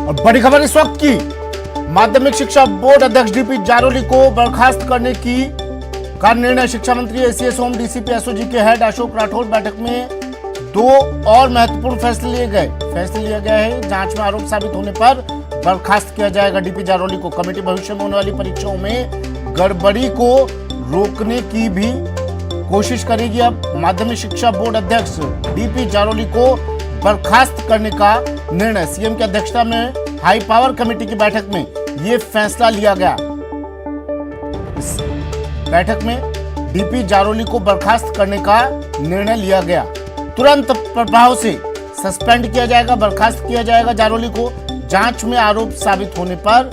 और बड़ी खबर इस वक्त की, माध्यमिक शिक्षा बोर्ड अध्यक्ष डीपी जारोली को बर्खास्त करने की का निर्णय शिक्षा मंत्री एसीएस होम डीसीपी एसओजी के हेड अशोक राठौर। बैठक में दो और महत्वपूर्ण फैसले लिए गया है। जांच में आरोप साबित होने पर बर्खास्त किया जाएगा डीपी जारोली को। कमेटी भविष्य में होने वाली परीक्षाओं में गड़बड़ी को रोकने की भी कोशिश करेगी। अब माध्यमिक शिक्षा बोर्ड अध्यक्ष डीपी जारोली को बर्खास्त करने का निर्णय, सीएम की अध्यक्षता में हाई पावर कमेटी की बैठक में यह फैसला लिया गया। इस बैठक में डीपी जारोली को बर्खास्त करने का निर्णय लिया गया। तुरंत प्रभाव से सस्पेंड किया जाएगा, बर्खास्त किया जाएगा जारोली को। जांच में आरोप साबित होने पर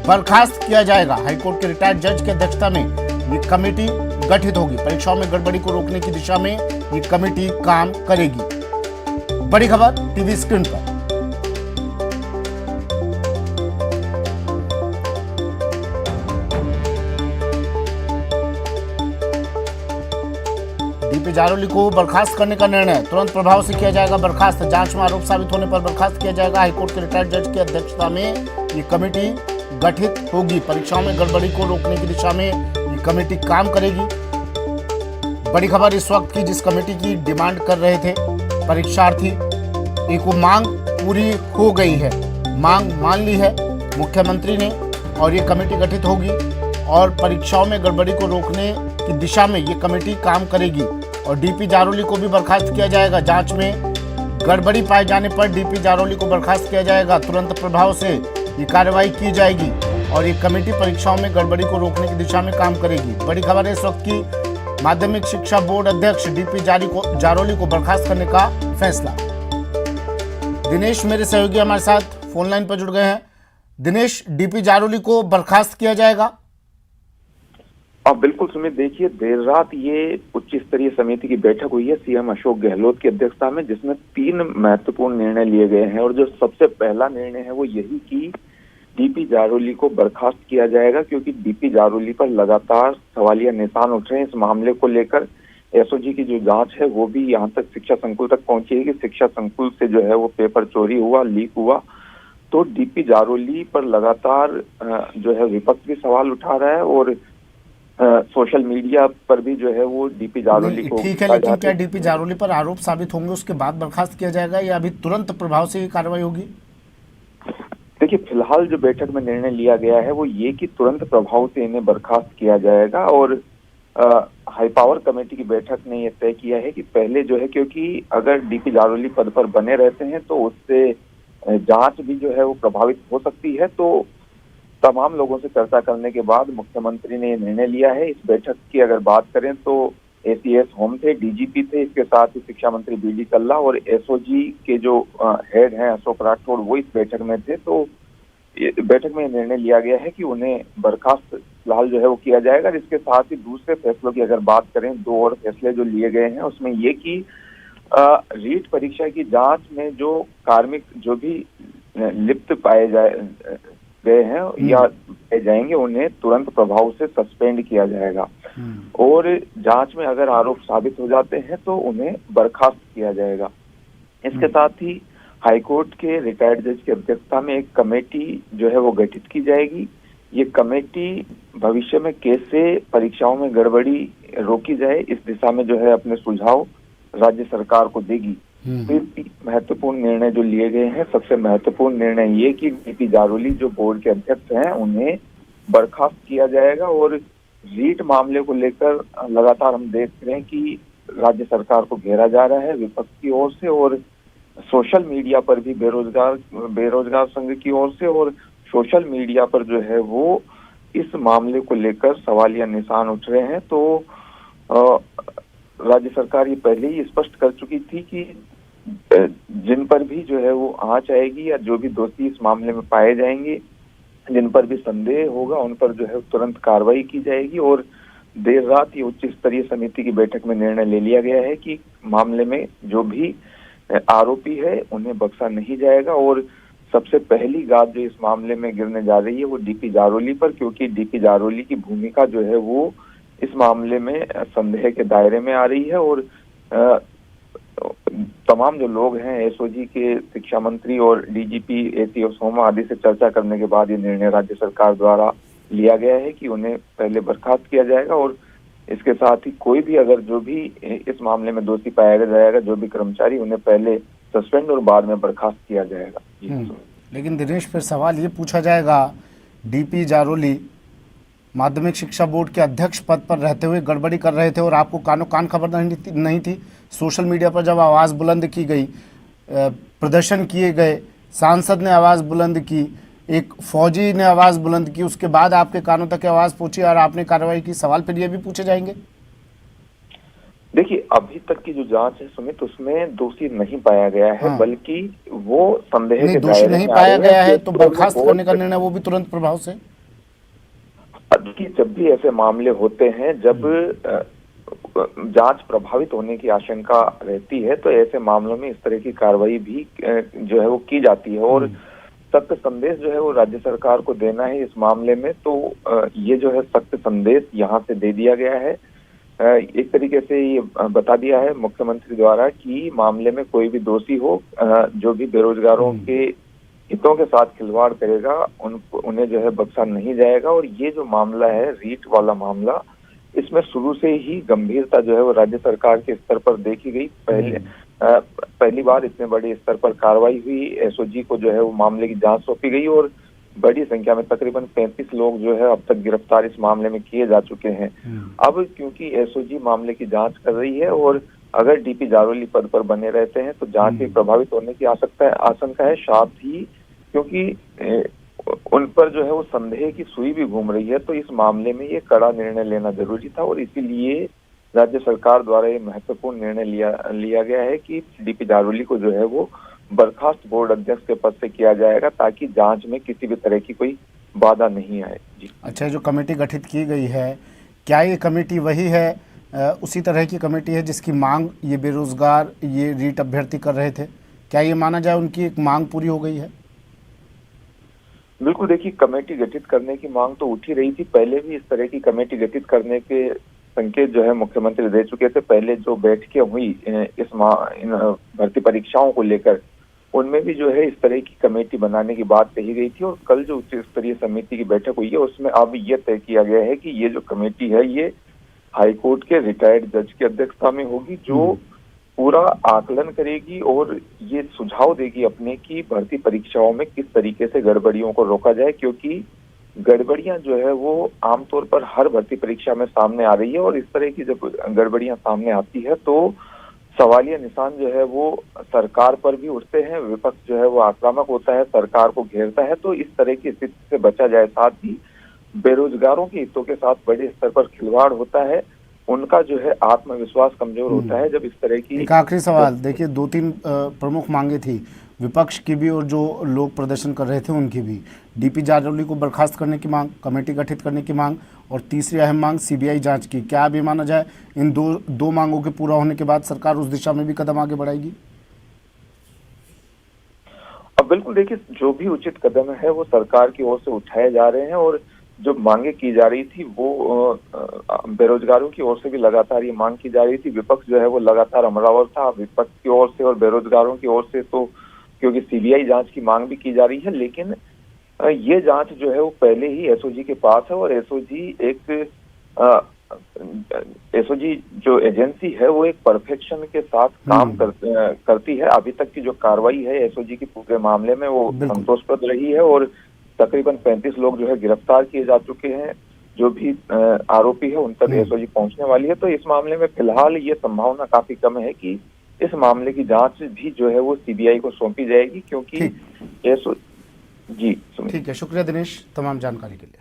बर्खास्त किया जाएगा। हाईकोर्ट के रिटायर्ड जज की अध्यक्षता में ये कमेटी गठित होगी। परीक्षाओं में गड़बड़ी को रोकने की दिशा में ये कमेटी काम करेगी। बड़ी खबर टीवी स्क्रीन पर। डीपी जारोली को बर्खास्त करने का निर्णय तुरंत प्रभाव से किया जाएगा बर्खास्त। जांच में आरोप साबित होने पर बर्खास्त किया जाएगा। हाईकोर्ट के रिटायर्ड जज की अध्यक्षता में ये कमेटी गठित होगी। परीक्षाओं में गड़बड़ी को रोकने की दिशा में ये कमेटी काम करेगी। बड़ी खबर इस वक्त की, जिस कमेटी की डिमांड कर रहे थे परीक्षार्थी, एक वो मांग पूरी हो गई है। मांग मान ली है मुख्यमंत्री ने और ये कमेटी गठित होगी और परीक्षाओं में गड़बड़ी को रोकने की दिशा में ये कमेटी काम करेगी। और डीपी जारोली को भी बर्खास्त किया जाएगा। जांच में गड़बड़ी पाए जाने पर डीपी जारोली को बर्खास्त किया जाएगा। तुरंत प्रभाव से ये कार्रवाई की जाएगी और ये कमेटी परीक्षाओं में गड़बड़ी को रोकने की दिशा में काम करेगी। बड़ी खबर है इस वक्त की, माध्यमिक शिक्षा बोर्ड अध्यक्ष डीपी जारोली को बर्खास्त करने का फैसला। दिनेश मेरे सहयोगी हमारे साथ फोन लाइन पर जुड़ गए हैं। दिनेश, डीपी जारोली को बर्खास्त किया जाएगा? बिल्कुल सुमित, देखिए देर रात ये उच्च स्तरीय समिति की बैठक हुई है सीएम अशोक गहलोत की अध्यक्षता में, जिसमें 3 महत्वपूर्ण निर्णय लिए गए हैं। और जो सबसे पहला निर्णय है वो यही कि डीपी जारोली को बर्खास्त किया जाएगा, क्योंकि डीपी जारोली पर लगातार सवालिया निशान उठ रहे हैं। इस मामले को लेकर एसओजी की जो जांच है वो भी यहाँ तक शिक्षा संकुल तक पहुंची है कि शिक्षा संकुल से जो है वो पेपर चोरी हुआ, लीक हुआ। तो डीपी जारोली पर लगातार जो है विपक्ष भी सवाल उठा रहा है और सोशल मीडिया पर भी जो है वो डीपी जारोली को, ठीक है, लेकिन क्या डीपी जारोली पर आरोप साबित होंगे उसके बाद बर्खास्त किया जाएगा या अभी तुरंत प्रभाव से ये कार्रवाई होगी? देखिए, फिलहाल जो बैठक में निर्णय लिया गया है वो ये कि तुरंत प्रभाव से इन्हें बर्खास्त किया जाएगा। और हाई पावर कमेटी की बैठक ने यह तय किया है कि पहले जो है, क्योंकि अगर डीपी जारोली पद पर बने रहते हैं तो उससे जांच भी जो है वो प्रभावित हो सकती है। तो तमाम लोगों से चर्चा करने के बाद मुख्यमंत्री ने यह निर्णय लिया है। इस बैठक की अगर बात करें तो एसीएस होम थे, डीजीपी थे, इसके साथ ही शिक्षा मंत्री बीडी कल्ला और एसओजी के जो हेड हैं अशोक राठौर, वो इस बैठक में थे। तो बैठक में निर्णय लिया गया है कि उन्हें बर्खास्त फिलहाल जो है वो किया जाएगा। इसके साथ ही दूसरे फैसलों की अगर बात करें, 2 और फैसले जो लिए गए हैं उसमें ये कि रीट परीक्षा की जांच में जो कार्मिक जो भी लिप्त पाए गए हैं या पाए जाएंगे, उन्हें तुरंत प्रभाव से सस्पेंड किया जाएगा। और जांच में अगर आरोप साबित हो जाते हैं तो उन्हें बर्खास्त किया जाएगा। इसके साथ ही हाईकोर्ट के रिटायर्ड जज की अध्यक्षता में एक कमेटी जो है वो गठित की जाएगी। ये कमेटी भविष्य में कैसे परीक्षाओं में गड़बड़ी रोकी जाए इस दिशा में जो है अपने सुझाव राज्य सरकार को देगी। फिर महत्वपूर्ण निर्णय जो लिए गए हैं, सबसे महत्वपूर्ण निर्णय ये कि डीपी जारोली जो बोर्ड के अध्यक्ष हैं उन्हें बर्खास्त किया जाएगा। और रीट मामले को लेकर लगातार हम देख रहे हैं कि राज्य सरकार को घेरा जा रहा है विपक्ष की ओर से और सोशल मीडिया पर भी बेरोजगार संघ की ओर से, और सोशल मीडिया पर जो है वो इस मामले को लेकर सवालिया निशान उठ रहे हैं। तो राज्य सरकार ये पहले ही स्पष्ट कर चुकी थी कि जिन पर भी जो है वो आंच आएगी या जो भी दोषी इस मामले में पाए जाएंगे, जिन पर भी संदेह होगा, उन पर जो है तुरंत कार्रवाई की जाएगी। और देर रात ये उच्च स्तरीय समिति की बैठक में निर्णय ले लिया गया है कि मामले में जो भी आरोपी है उन्हें बख्शा नहीं जाएगा। और सबसे पहली गाज जो इस मामले में गिरने जा रही है वो डीपी जारोली पर, क्योंकि डीपी जारोली की भूमिका जो है वो इस मामले में संदेह के दायरे में आ रही है। और तमाम जो लोग हैं एसओजी के शिक्षा मंत्री और डीजीपी एसी सोमा आदि से चर्चा करने के बाद ये निर्णय राज्य सरकार द्वारा लिया गया है कि उन्हें पहले बर्खास्त किया जाएगा और इसके साथ ही कोई भी अगर जो भी इस मामले में दोषी पाया जाएगा, जो भी कर्मचारी, उन्हें पहले सस्पेंड और बाद में बर्खास्त किया जाएगा। लेकिन दिनेश, फिर सवाल ये पूछा जाएगा, डीपी जारोली माध्यमिक शिक्षा बोर्ड के अध्यक्ष पद पर रहते हुए गड़बड़ी कर रहे थे और आपको कानो कान खबर नहीं थी। सोशल मीडिया पर जब आवाज़ बुलंद की गई, प्रदर्शन किए गए, सांसद ने आवाज़ बुलंद की, एक फौजी ने आवाज़ बुलंद की, उसके बाद आपके कानों तक आवाज़ पहुंची और आपने कार्रवाई की, सवाल फिर ये भी पूछे जाएंगे? देखिए, अभी तक की जो जांच है सुमित, उसमें दोषी नहीं पाया गया है। बल्कि वो संदेह के दोषी नहीं पाया गया है तो बर्खास्त करने का निर्णय वो भी तुरंत प्रभाव से? जब भी ऐसे मामले होते हैं, जब जांच प्रभावित होने की आशंका रहती है, तो ऐसे मामलों में इस तरह की कार्रवाई भी जो है वो की जाती है और सख्त संदेश जो है वो राज्य सरकार को देना है इस मामले में। तो ये जो है सख्त संदेश यहाँ से दे दिया गया है। एक तरीके से ये बता दिया है मुख्यमंत्री द्वारा कि मामले में कोई भी दोषी हो, जो भी बेरोजगारों के हितों के साथ खिलवाड़ करेगा उन्हें जो है बख्शा नहीं जाएगा। और ये जो मामला है रीट वाला मामला, इसमें शुरू से ही गंभीरता जो है वो राज्य सरकार के स्तर पर देखी गई। पहली बार इतने बड़े स्तर पर कार्रवाई हुई, एसओजी को जो है वो मामले की जांच सौंपी गई और बड़ी संख्या में तकरीबन 35 लोग जो है अब तक गिरफ्तार इस मामले में किए जा चुके हैं। अब क्योंकि एसओजी मामले की जांच कर रही है और अगर डीपी जारोली पद पर बने रहते हैं तो जांच भी प्रभावित होने की आशंका है। साथ ही क्योंकि उन पर जो है वो संदेह की सुई भी घूम रही है, तो इस मामले में ये कड़ा निर्णय लेना जरूरी था और इसीलिए राज्य सरकार द्वारा ये महत्वपूर्ण निर्णय लिया गया है कि डीपी जारोली को जो है वो बर्खास्त बोर्ड अध्यक्ष के पद से किया जाएगा, ताकि जांच में किसी भी तरह की कोई बाधा नहीं आए। जी अच्छा, जो कमेटी गठित की गई है, क्या ये कमेटी वही है, उसी तरह की कमेटी है जिसकी मांग ये बेरोजगार, ये रीट अभ्यर्थी कर रहे थे? क्या ये माना जाए उनकी एक मांग पूरी हो गई है? बिल्कुल, देखिए, कमेटी गठित करने की मांग तो उठ ही रही थी। पहले भी इस तरह की कमेटी गठित करने के संकेत जो है मुख्यमंत्री दे चुके थे। पहले जो बैठकें हुई इन भर्ती परीक्षाओं को लेकर, उनमें भी जो है इस तरह की कमेटी बनाने की बात कही गई थी और कल जो उच्च स्तरीय समिति की बैठक हुई है उसमें अब ये तय किया गया है कि ये जो कमेटी है ये हाईकोर्ट के रिटायर्ड जज की अध्यक्षता में होगी, जो पूरा आकलन करेगी और ये सुझाव देगी अपने की भर्ती परीक्षाओं में किस तरीके से गड़बड़ियों को रोका जाए। क्योंकि गड़बड़ियां जो है वो आमतौर पर हर भर्ती परीक्षा में सामने आ रही है और इस तरह की जब गड़बड़ियां सामने आती है तो सवालिया निशान जो है वो सरकार पर भी उठते हैं, विपक्ष जो है वो आक्रामक होता है, सरकार को घेरता है। तो इस तरह की स्थिति से बचा जाए। साथ ही बेरोजगारों के हितों के साथ बड़े स्तर पर खिलवाड़ होता है, उनका जो है आत्मविश्वास कमजोर होता है जब इस तरह की। एक आखिरी सवाल, देखिए 2-3 प्रमुख मांगे थी, विपक्ष की भी और जो लोग प्रदर्शन कर रहे थे उनकी भी। डीपी जारोली को बर्खास्त करने की मांग, कमेटी गठित करने की मांग और तीसरी अहम मांग सीबीआई जांच की। क्या अभी माना जाए इन दो मांगों के पूरा होने के बाद सरकार उस दिशा में भी कदम आगे बढ़ाएगी? अब बिल्कुल, देखिए, जो भी उचित कदम है वो सरकार की ओर से उठाए जा रहे हैं और जो मांगे की जा रही थी वो बेरोजगारों की ओर से भी लगातार ये मांग की जा रही थी। विपक्ष जो है वो लगातार अमरावर था, विपक्ष की ओर से और बेरोजगारों की ओर से, तो क्योंकि सीबीआई जांच की मांग भी की जा रही है। लेकिन ये जांच जो है वो पहले ही एसओजी के पास है और एसओजी जो एजेंसी है वो एक परफेक्शन के साथ काम करती है। अभी तक की जो कार्रवाई है एसओजी की पूरे मामले में वो संतोषप्रद रही है और तकरीबन 35 लोग जो है गिरफ्तार किए जा चुके हैं। जो भी आरोपी है उन तक एसओजी पहुंचने वाली है। तो इस मामले में फिलहाल ये संभावना काफी कम है कि इस मामले की जांच भी जो है वो सीबीआई को सौंपी जाएगी, क्योंकि जी ठीक है। शुक्रिया दिनेश तमाम जानकारी के लिए।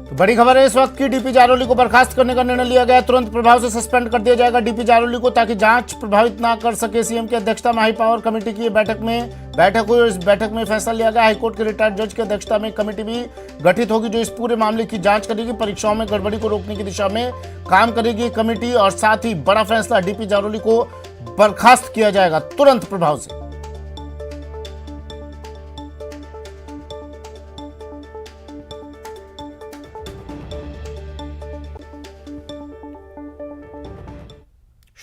तो बड़ी खबर है इस वक्त की, डीपी जारोली को बर्खास्त करने का निर्णय लिया गया। तुरंत प्रभाव से सस्पेंड कर दिया जाएगा डीपी जारोली को, ताकि जांच प्रभावित ना कर सके। सीएम की अध्यक्षता में हाई पावर कमेटी की बैठक हुई और इस बैठक में फैसला लिया गया। हाईकोर्ट के रिटायर्ड जज की अध्यक्षता में कमेटी भी गठित होगी जो इस पूरे मामले की जांच करेगी, परीक्षाओं में गड़बड़ी को रोकने की दिशा में काम करेगी कमेटी। और साथ ही बड़ा फैसला, डीपी जारोली को बर्खास्त किया जाएगा तुरंत प्रभाव से।